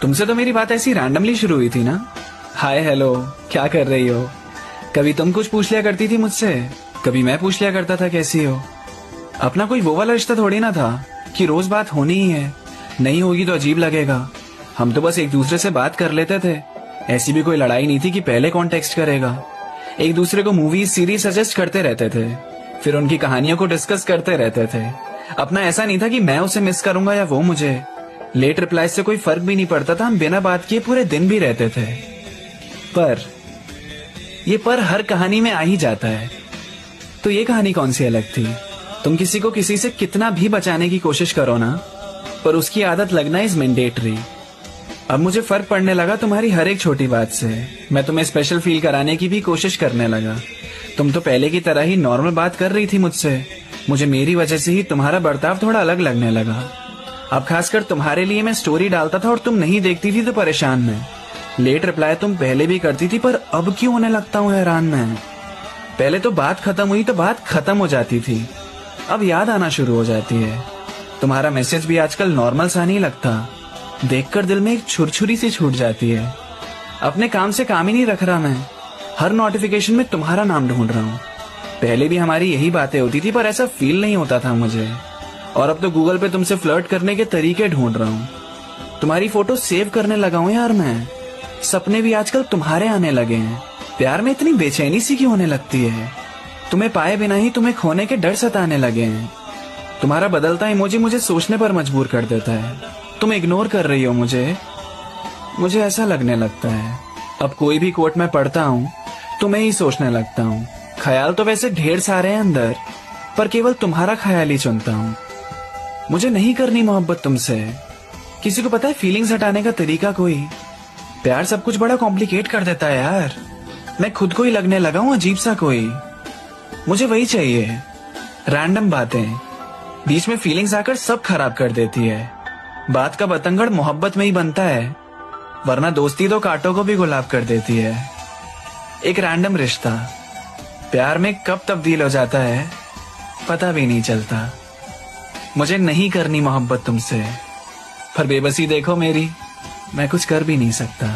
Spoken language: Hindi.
तुमसे तो मेरी बात ऐसी रैंडमली शुरू हुई थी ना। हाय हेलो, क्या कर रही हो? कभी तुम कुछ पूछ लिया करती थी मुझसे, कभी मैं पूछ लिया करता था कैसी हो। अपना कोई वो वाला रिश्ता थोड़ी ना था कि रोज बात होनी ही है, नहीं होगी तो अजीब लगेगा। हम तो बस एक दूसरे से बात कर लेते थे। ऐसी भी कोई लड़ाई नहीं थी कि पहले कौन टेक्स्ट करेगा। एक दूसरे को मूवीज सीरीज सजेस्ट करते रहते थे, फिर उनकी कहानियों को डिस्कस करते रहते थे। अपना ऐसा नहीं था कि मैं उसे मिस करूंगा या वो मुझे। लेट रिप्लाई से कोई फर्क भी नहीं पड़ता था, हम बिना बात किए पूरे दिन भी रहते थे। पर हर कहानी में आ ही जाता है। तो ये कहानी कौन सी अलग थी? तुम किसी को किसी से कितना भी बचाने की कोशिश करो ना, पर उसकी आदत लगना इज मैंडेटरी। अब मुझे फर्क पड़ने लगा तुम्हारी हर एक छोटी बात से। मैं तुम्हें स्पेशल फील कराने की भी कोशिश करने लगा। तुम तो पहले की तरह ही नॉर्मल बात कर रही थी मुझसे। मुझे मेरी वजह से ही तुम्हारा बर्ताव थोड़ा अलग लगने लगा। अब खासकर तुम्हारे लिए मैं स्टोरी डालता था और तुम नहीं देखती थी तो परेशान मैं। लेट रिप्लाई तुम पहले भी करती थी, पर अब क्यों होने लगता हूँ हैरान मैं। पहले तो बात खत्म हुई तो बात खत्म हो जाती थी, अब याद आना शुरू हो जाती है। तुम्हारा मैसेज भी आजकल नॉर्मल सा नहीं लगता, देखकर दिल में एक छुरछुरी सी छूट जाती है। अपने काम से काम ही नहीं रख रहा मैं, हर नोटिफिकेशन में तुम्हारा नाम ढूंढ रहा हूँ। पहले भी हमारी यही बातें होती थी, पर ऐसा फील नहीं होता था मुझे। और अब तो गूगल पे तुमसे फ्लर्ट करने के तरीके ढूंढ रहा हूँ। तुम्हारी फोटो सेव करने लगा हूँ यार मैं। सपने भी आजकल तुम्हारे आने लगे हैं। प्यार में इतनी बेचैनी सी क्यों होने लगती है? तुम्हें पाए बिना ही तुम्हें खोने के डर सताने लगे हैं। तुम्हारा बदलता इमोजी मुझे सोचने पर मजबूर कर देता है। तुम इग्नोर कर रही हो मुझे ऐसा लगने लगता है। अब कोई भी कोट मैं पढ़ता हूँ तुम्हें ही सोचने लगता हूँ। ख्याल तो वैसे ढेर सारे हैं अंदर, पर केवल तुम्हारा ख्याल ही चुनता हूँ। मुझे नहीं करनी मोहब्बत तुमसे। किसी को पता है फीलिंग्स हटाने का तरीका कोई? प्यार सब कुछ बड़ा कॉम्प्लिकेट कर देता है यार। मैं खुद को ही लगने लगा हूँ अजीब सा कोई। मुझे वही चाहिए, रैंडम बातें, बीच में फीलिंग्स आकर सब खराब कर देती है। बात का बतंगड़ मोहब्बत में ही बनता है, वरना दोस्ती तो कांटों को भी गुलाब कर देती है। एक रैंडम रिश्ता प्यार में कब तब्दील हो जाता है पता भी नहीं चलता। मुझे नहीं करनी मोहब्बत तुमसे, पर बेबसी देखो मेरी, मैं कुछ कर भी नहीं सकता।